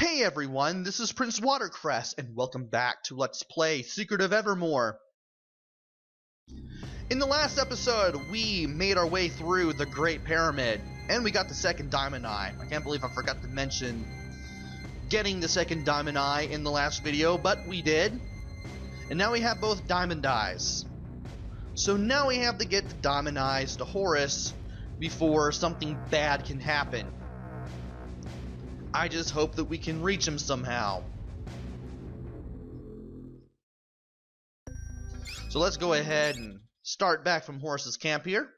Hey everyone, this is Prince Watercress, and welcome back to Let's Play Secret of Evermore. In the last episode, we made our way through the Great Pyramid, and we got the second Diamond Eye. I can't believe I forgot to mention getting the second Diamond Eye in the last video, but we did. And now we have both Diamond Eyes. So now we have to get the Diamond Eyes to Horus before something bad can happen. I just hope that we can reach him somehow. So let's go ahead and start back from Horus's camp here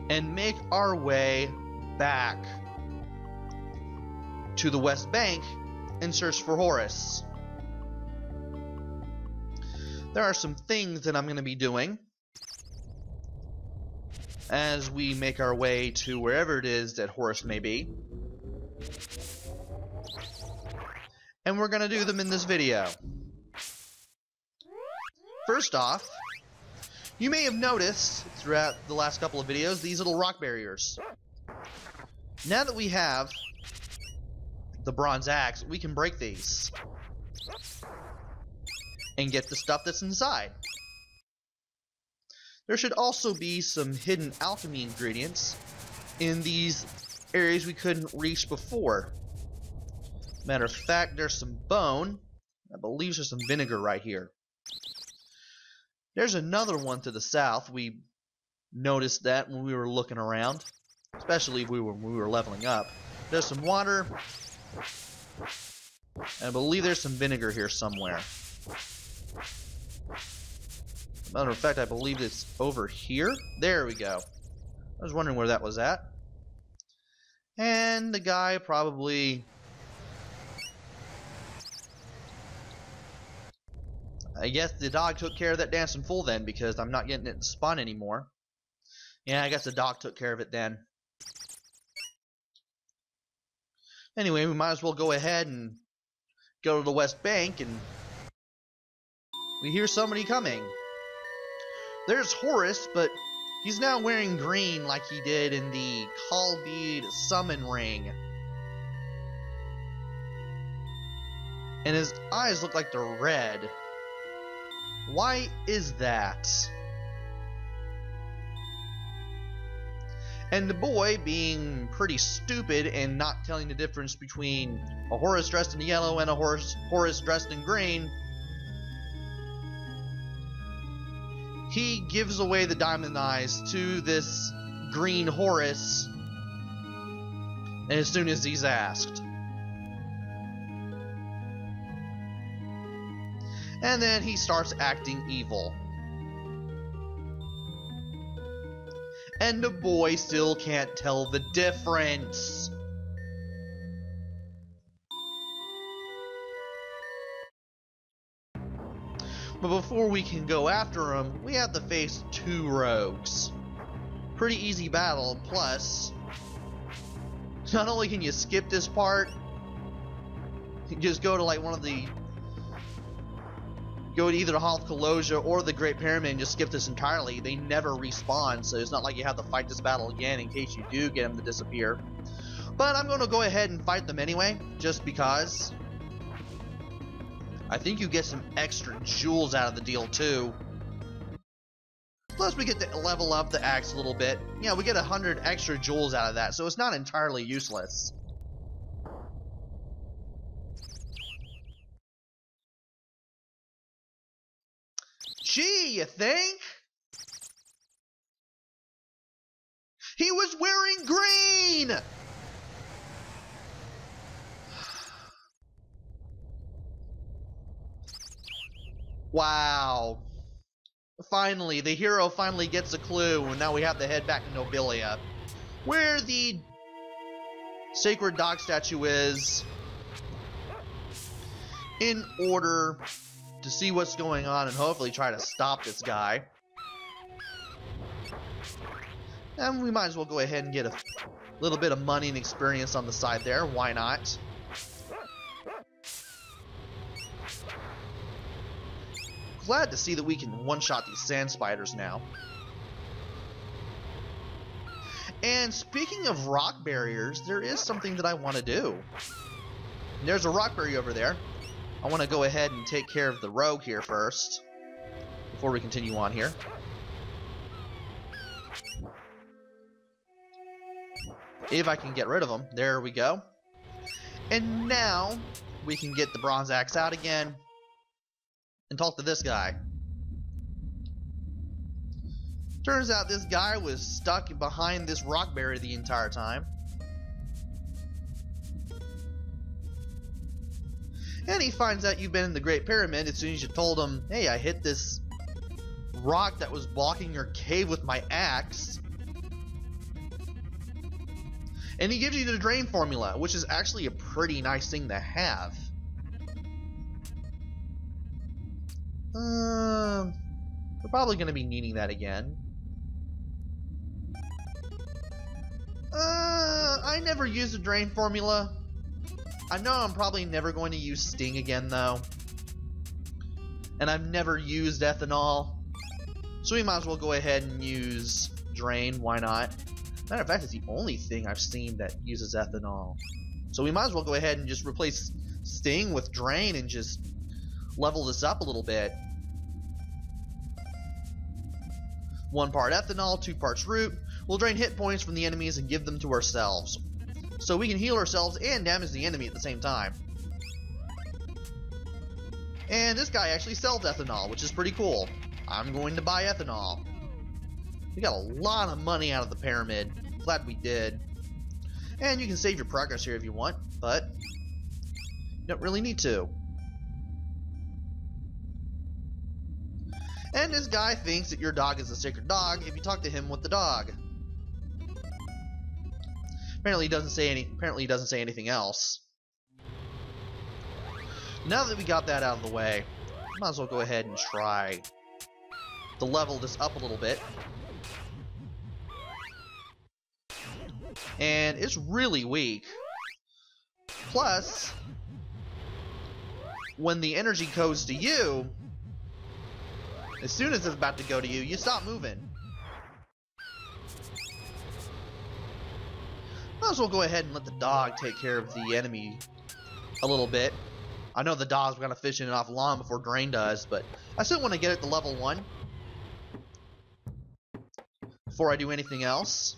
and make our way back to the West Bank and search for Horus. There are some things that I'm going to be doing as we make our way to wherever it is that Horus may be. And we're going to do them in this video. First off, you may have noticed throughout the last couple of videos these little rock barriers. Now that we have the bronze axe, we can break these and get the stuff that's inside. There should also be some hidden alchemy ingredients in these areas we couldn't reach before. Matter of fact, there's some bone. I believe there's some vinegar right here. There's another one to the south. We noticed that when we were looking around, especially when we were leveling up. There's some water. And I believe there's some vinegar here somewhere. Matter of fact, I believe it's over here. There we go. I was wondering where that was at. And the guy probably... I guess the dog took care of that dancing fool then, because I'm not getting it to spawn anymore. Yeah, I guess the dog took care of it then. Anyway, we might as well go ahead and go to the West Bank, and we hear somebody coming. There's Horus, but he's now wearing green like he did in the Kalbead Summon Ring. And his eyes look like they're red. Why is that? And the boy, being pretty stupid and not telling the difference between a Horus dressed in yellow and a Horus dressed in green, he gives away the diamond eyes to this green Horus as soon as he's asked. And then he starts acting evil. And the boy still can't tell the difference. But before we can go after him, we have to face two rogues. Pretty easy battle, plus, not only can you skip this part, you can just go to like one of the... Go to either the Hall of Kaloja or the Great Pyramid and just skip this entirely. They never respawn, so it's not like you have to fight this battle again in case you do get them to disappear. But I'm going to go ahead and fight them anyway, just because. I think you get some extra jewels out of the deal too. Plus we get to level up the axe a little bit. Yeah, we get 100 extra jewels out of that, so it's not entirely useless. Gee, you think? He was wearing green! Wow. Finally, the hero finally gets a clue, and now we have to head back to Nobilia, where the sacred dog statue is, in order to see what's going on and hopefully try to stop this guy. And we might as well go ahead and get a little bit of money and experience on the side there. Why not? Glad to see that we can one-shot these sand spiders now. And speaking of rock barriers, there is something that I want to do. There's a rock berry over there. I want to go ahead and take care of the rogue here first, before we continue on here. If I can get rid of them. There we go. And now we can get the bronze axe out again and talk to this guy. Turns out this guy was stuck behind this rock barrier the entire time. And he finds out you've been in the Great Pyramid as soon as you told him, hey, I hit this rock that was blocking your cave with my axe. And he gives you the drain formula, which is actually a pretty nice thing to have. We're probably going to be needing that again. I never used the drain formula. I know I'm probably never going to use Sting again, though. And I've never used ethanol. So we might as well go ahead and use Drain. Why not? Matter of fact, it's the only thing I've seen that uses ethanol. So we might as well go ahead and just replace Sting with Drain and just level this up a little bit. 1 part ethanol, 2 parts root. We'll drain hit points from the enemies and give them to ourselves. So we can heal ourselves and damage the enemy at the same time. And this guy actually sells ethanol, which is pretty cool. I'm going to buy ethanol. We got a lot of money out of the pyramid. Glad we did. And you can save your progress here if you want, but you don't really need to. And this guy thinks that your dog is a sacred dog if you talk to him with the dog. Apparently he doesn't say anything else. Now that we got that out of the way, might as well go ahead and try to level this up a little bit. And it's really weak. Plus, when the energy goes to you, as soon as it's about to go to you, you stop moving. Might as well go ahead and let the dog take care of the enemy a little bit. I know the dog's gonna fish it off long before Drain does, but I still want to get it to level 1 before I do anything else.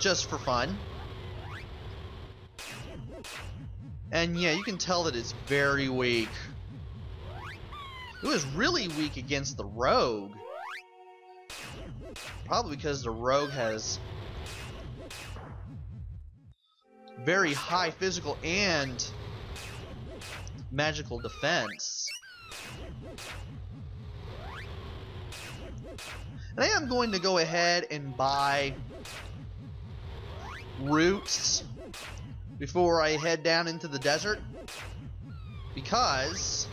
Just for fun. And yeah, you can tell that it's very weak. It was really weak against the rogue. Probably because the rogue has very high physical and magical defense. And I am going to go ahead and buy roots before I head down into the desert, because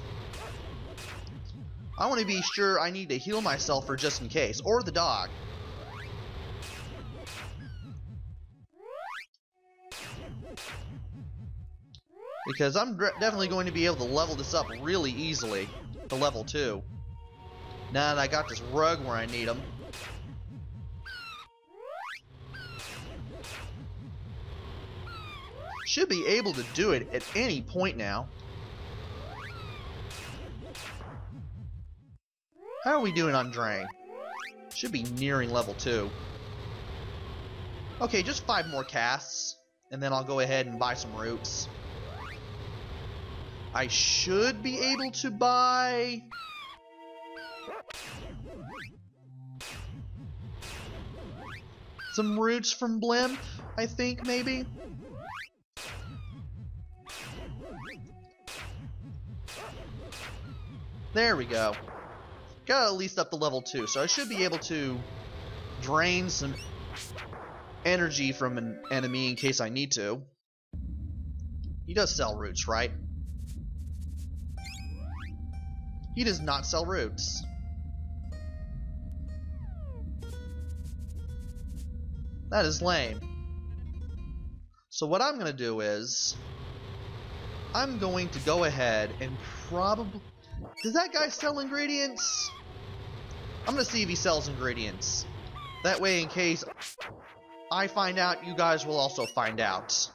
I want to be sure I need to heal myself for just in case, or the dog. Because I'm definitely going to be able to level this up really easily to level 2. Now that I got this rug where I need him. Should be able to do it at any point now. How are we doing on Drain? Should be nearing level 2. Okay, just 5 more casts, and then I'll go ahead and buy some roots. I should be able to buy some roots from Blimp, I think, maybe. There we go. Got at least up to level 2, so I should be able to drain some energy from an enemy in case I need to. He does sell roots, right? He does not sell roots. That is lame. So what I'm going to do is, I'm going to go ahead and probably... Does that guy sell ingredients? I'm going to see if he sells ingredients. That way, in case I find out, you guys will also find out.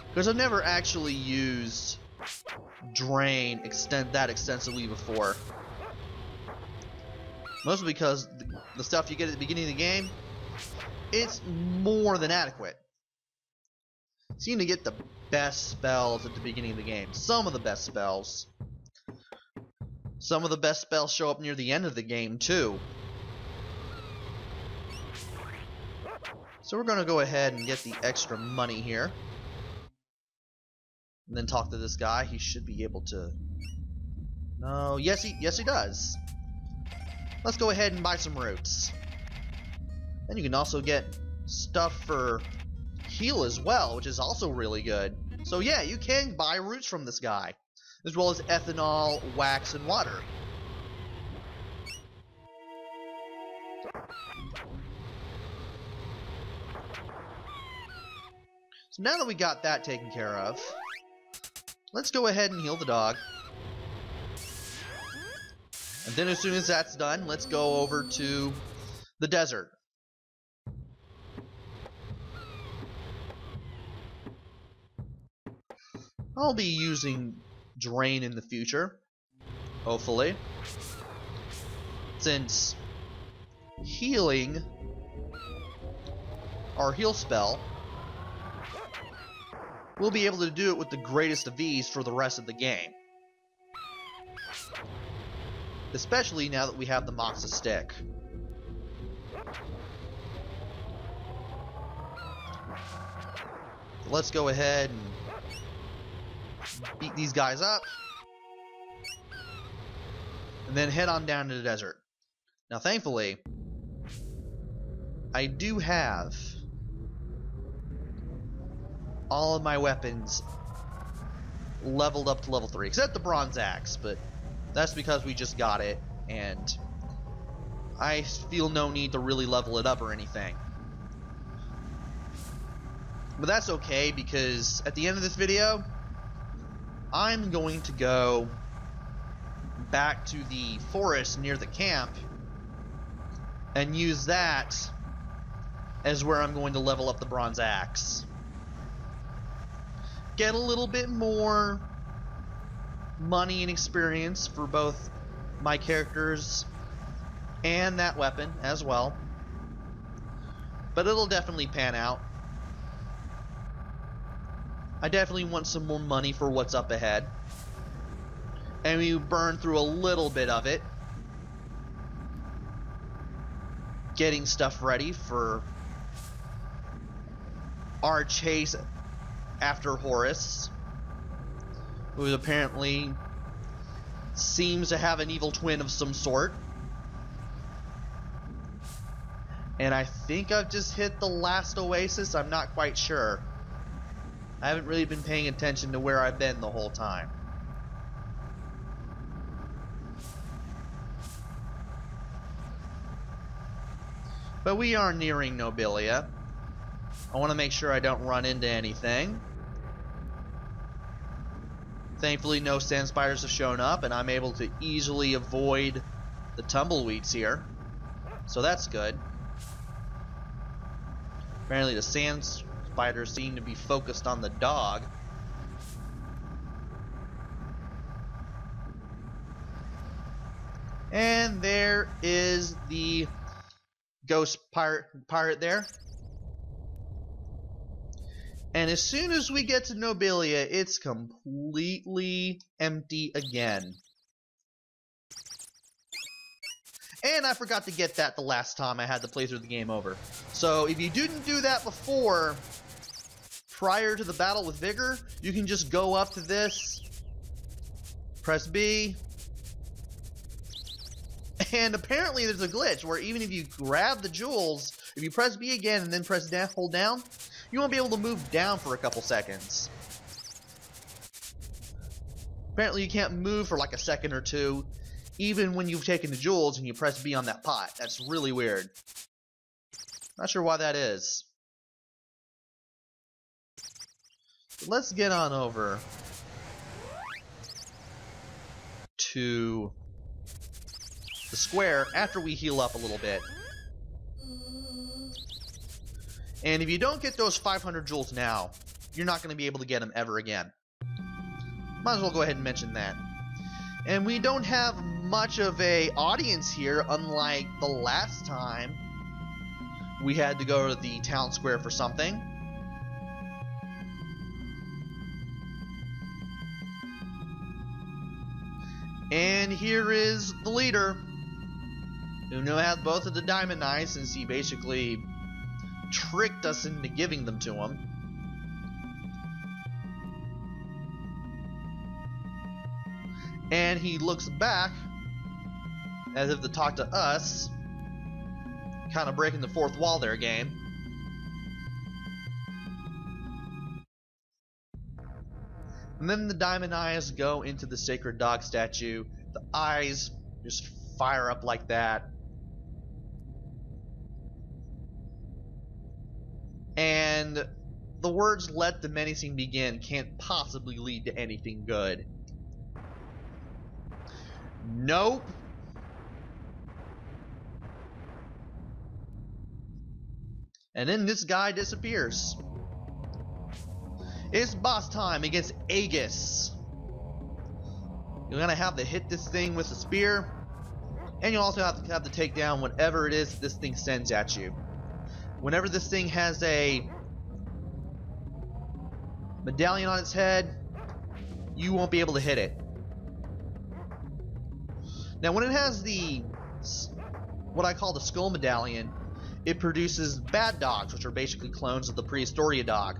Because I've never actually used Drain that extensively before. Mostly because the stuff you get at the beginning of the game, it's more than adequate. You seem to get the best spells at the beginning of the game. Some of the best spells. Some of the best spells show up near the end of the game, too. So we're going to go ahead and get the extra money here. And then talk to this guy. He should be able to... No, yes he does. Let's go ahead and buy some roots. And you can also get stuff for heal as well, which is also really good. So yeah, you can buy roots from this guy, as well as ethanol, wax, and water. So now that we got that taken care of, let's go ahead and heal the dog. And then as soon as that's done, let's go over to the desert. I'll be using Drain in the future, hopefully, since healing, our heal spell, we'll be able to do it with the greatest of ease for the rest of the game. Especially now that we have the Moxa stick. Let's go ahead and beat these guys up. And then head on down to the desert. Now thankfully, I do have all of my weapons leveled up to level 3, except the bronze axe, but that's because we just got it, and I feel no need to really level it up or anything. But that's okay, because at the end of this video, I'm going to go back to the forest near the camp and use that as where I'm going to level up the bronze axe. Get a little bit more money and experience for both my characters and that weapon as well. But it'll definitely pan out. I definitely want some more money for what's up ahead. And we burn through a little bit of it, getting stuff ready for our chase after Horus, who apparently seems to have an evil twin of some sort. And I think I've just hit the last Oasis. I'm not quite sure. I haven't really been paying attention to where I've been the whole time. But we are nearing Nobilia. I want to make sure I don't run into anything. Thankfully, no sand spiders have shown up, and I'm able to easily avoid the tumbleweeds here. So that's good. Apparently the sand spiders seem to be focused on the dog. And there is the ghost pirate there. And as soon as we get to Nobilia, it's completely empty again. And I forgot to get that the last time I had to play through the game over. So if you didn't do that before, prior to the battle with Vigor, you can just go up to this, press B, and apparently there's a glitch where even if you grab the jewels, if you press B again and then press down, hold down, you won't be able to move down for a couple seconds. Apparently you can't move for like a second or two, even when you've taken the jewels and you press B on that pot. That's really weird. Not sure why that is. But let's get on over to the square after we heal up a little bit. And if you don't get those 500 jewels now, you're not going to be able to get them ever again. Might as well go ahead and mention that. And we don't have much of a audience here, unlike the last time we had to go to the town square for something. And here is the leader, who now has both of the diamond eyes, since he basically tricked us into giving them to him. And he looks back as if to talk to us, kind of breaking the fourth wall there, game. And then the diamond eyes go into the sacred dog statue. The eyes just fire up like that. And the words "let the menacing begin" can't possibly lead to anything good. Nope. And then this guy disappears. It's boss time against Aegis. You're gonna have to hit this thing with a spear, and you also have to take down whatever it is that this thing sends at you. Whenever this thing has a medallion on its head, you won't be able to hit it. Now, when it has what I call the skull medallion, it produces bad dogs, which are basically clones of the Prehistoria dog.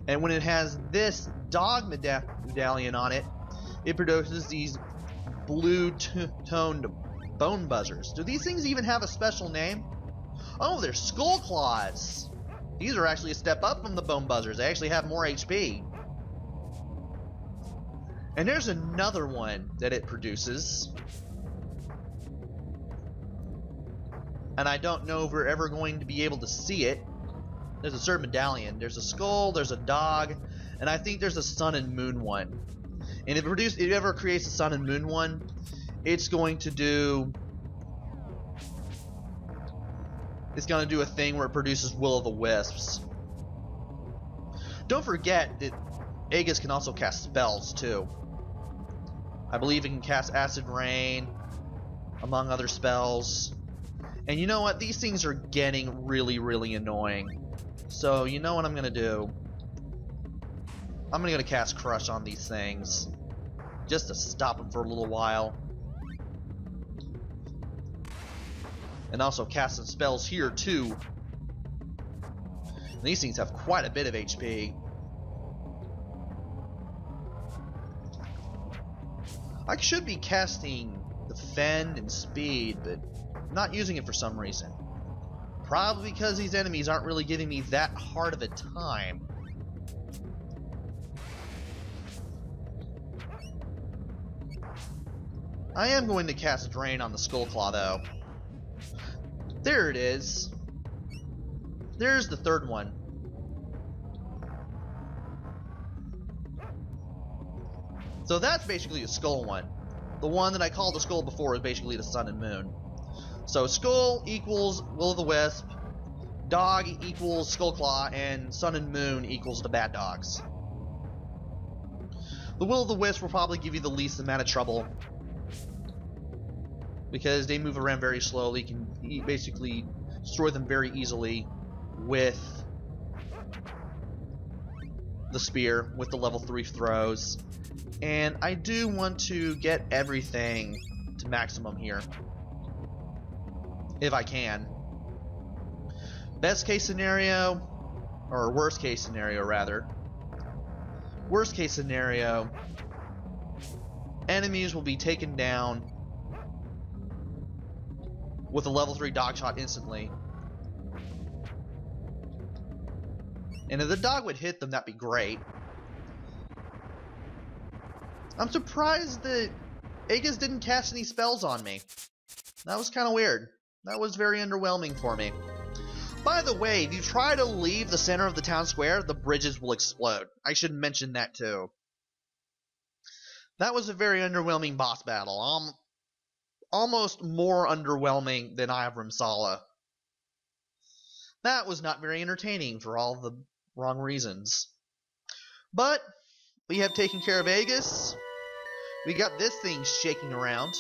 And when it has this dog medallion on it, it produces these blue-toned bone buzzers. Do these things even have a special name? Oh, they're skull claws. These are actually a step up from the bone buzzers. They actually have more HP. And there's another one that it produces. And I don't know if we're ever going to be able to see it. There's a certain medallion. There's a skull, there's a dog, and I think there's a sun and moon one. And if it ever creates a sun and moon one, it's going to do a thing where it produces will-o'-the-wisps. Don't forget that Aegis can also cast spells too. I believe it can cast acid rain, among other spells. And you know what? These things are getting really, really annoying. So you know what I'm gonna do? I'm gonna cast Crush on these things, just to stop them for a little while. And also cast some spells here too. And these things have quite a bit of HP. I should be casting Defend and Speed, but I'm not using it for some reason. Probably because these enemies aren't really giving me that hard of a time. I am going to cast Drain on the Skullclaw though. There it is. There's the third one. So that's basically a skull one. The one that I called the skull before is basically the sun and moon. So skull equals will-o'-the-wisp, dog equals skullclaw, and sun and moon equals the bad dogs. The will-o'-the-wisp will probably give you the least amount of trouble, because they move around very slowly. You can basically destroy them very easily with the spear, with the level 3 throws. And I do want to get everything to maximum here, if I can. Best case scenario, or worst case scenario rather. Worst case scenario, enemies will be taken down with a level 3 dog shot instantly. And if the dog would hit them, that'd be great. I'm surprised that Aegis didn't cast any spells on me. That was kind of weird. That was very underwhelming for me. By the way, if you try to leave the center of the town square, the bridges will explode. I should mention that too. That was a very underwhelming boss battle. Almost more underwhelming than Eye of Rimsala. That was not very entertaining for all the wrong reasons. But we have taken care of Aegis. We got this thing shaking around.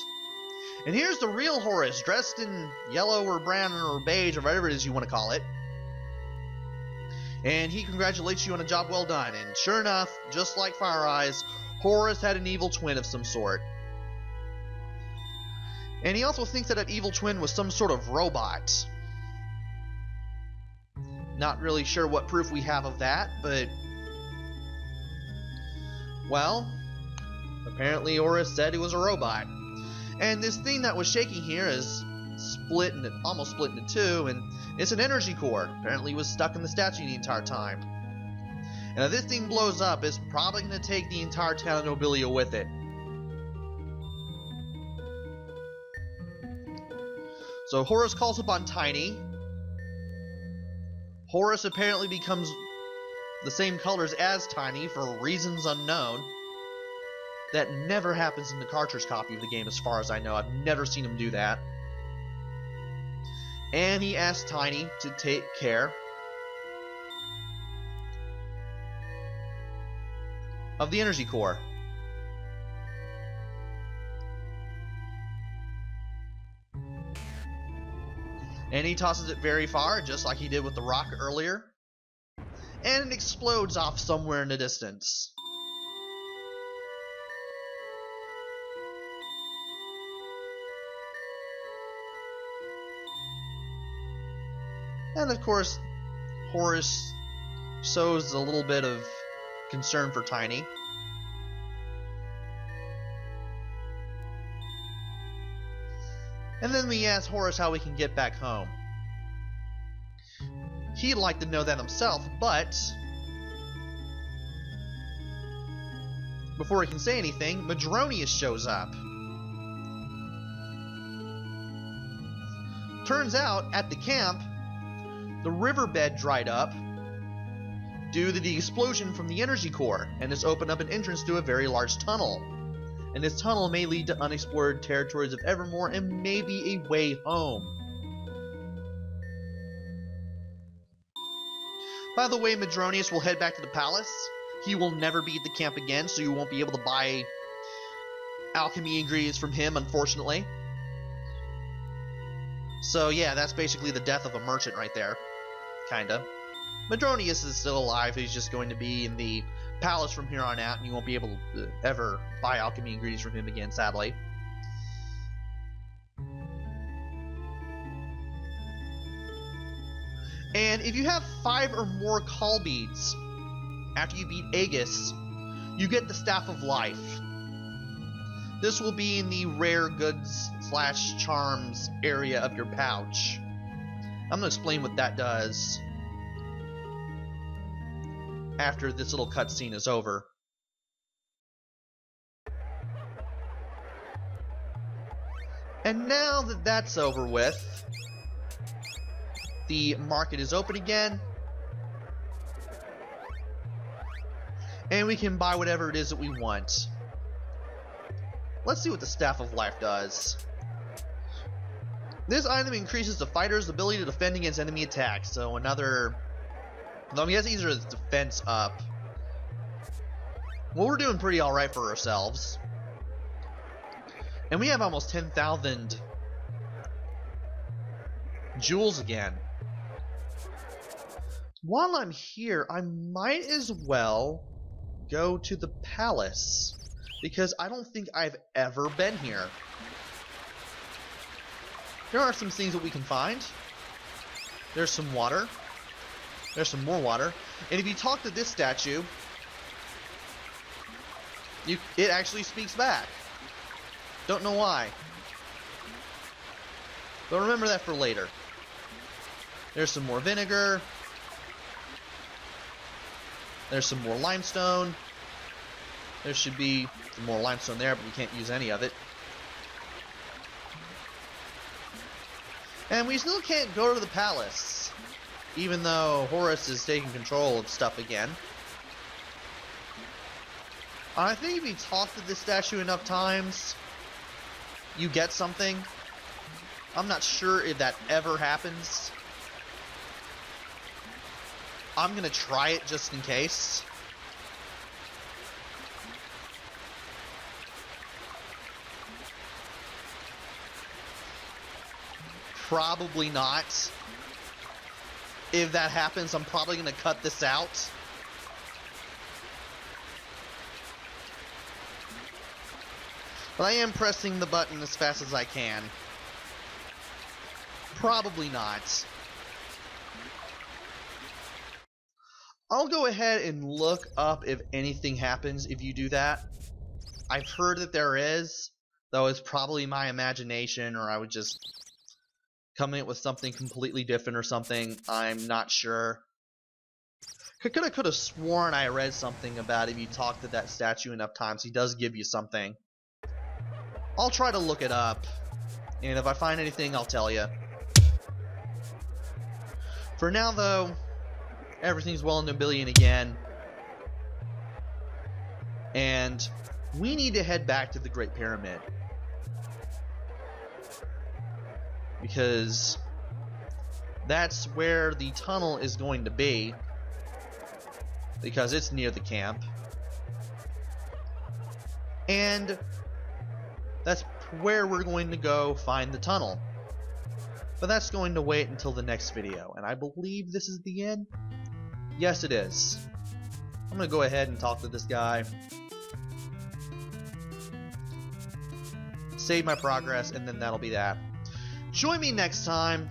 And here's the real Horus, dressed in yellow or brown or beige or whatever it is you want to call it. And he congratulates you on a job well done. And sure enough, just like Fire Eyes, Horus had an evil twin of some sort. And he also thinks that evil twin was some sort of robot. Not really sure what proof we have of that, but... well, apparently Horus said it was a robot. And this thing that was shaking here is almost split into two, and it's an energy core. Apparently it was stuck in the statue the entire time. And if this thing blows up, it's probably going to take the entire town of Nobilia with it. So Horus calls upon Tiny. Horus apparently becomes the same colors as Tiny for reasons unknown. That never happens in the cartridge copy of the game as far as I know. I've never seen him do that. And he asks Tiny to take care of the energy core. And he tosses it very far, just like he did with the rock earlier. And it explodes off somewhere in the distance. And of course, Horus shows a little bit of concern for Tiny. And then we ask Horus how we can get back home. He'd like to know that himself, but before he can say anything, Madronius shows up. Turns out, at the camp, the riverbed dried up due to the explosion from the energy core, and has opened up an entrance to a very large tunnel. And this tunnel may lead to unexplored territories of Evermore and maybe a way home. By the way, Madronius will head back to the palace. He will never be at the camp again, so you won't be able to buy alchemy ingredients from him, unfortunately. So yeah, that's basically the death of a merchant right there. Kinda. Madronius is still alive. He's just going to be in the palace from here on out, and you won't be able to ever buy alchemy ingredients from him again, sadly. And if you have 5 or more call beads after you beat Aegis, you get the Staff of Life. This will be in the rare goods / charms area of your pouch. I'm going to explain what that does after this little cutscene is over. And now that that's over with, the market is open again, and we can buy whatever it is that we want. Let's see what the Staff of Life does. This item increases the fighter's ability to defend against enemy attacks, so another... I'm guessing these are defense up. Well, we're doing pretty alright for ourselves. And we have almost 10,000 jewels again. While I'm here, I might as well go to the palace, because I don't think I've ever been here. There are some things that we can find. There's some water. There's some more water. And if you talk to this statue, it actually speaks back. Don't know why. But remember that for later. There's some more vinegar. There's some more limestone. There should be some more limestone there, but we can't use any of it. And we still can't go to the palace, even though Horus is taking control of stuff again. I think if you talk to this statue enough times, you get something. I'm not sure if that ever happens. I'm gonna try it just in case. Probably not. If that happens, I'm probably gonna cut this out. But I am pressing the button as fast as I can. Probably not. I'll go ahead and look up if anything happens if you do that. I've heard that there is, though it's probably my imagination, or I would just come in with something completely different or something. I'm not sure. I could have sworn I read something about if you talk to that statue enough times, he does give you something. I'll try to look it up, and if I find anything, I'll tell you. For now, though, everything's well into a billion again, and we need to head back to the Great Pyramid, because that's where the tunnel is going to be, because it's near the camp, and that's where we're going to go find the tunnel. But that's going to wait until the next video, and I believe this is the end. Yes, it is. I'm gonna go ahead and talk to this guy, save my progress, and then that'll be that. Join me next time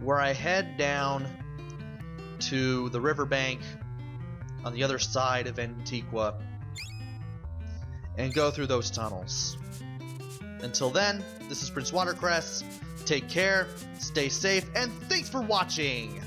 where I head down to the riverbank on the other side of Antigua and go through those tunnels. Until then, this is Prince Watercress. Take care, stay safe, and thanks for watching!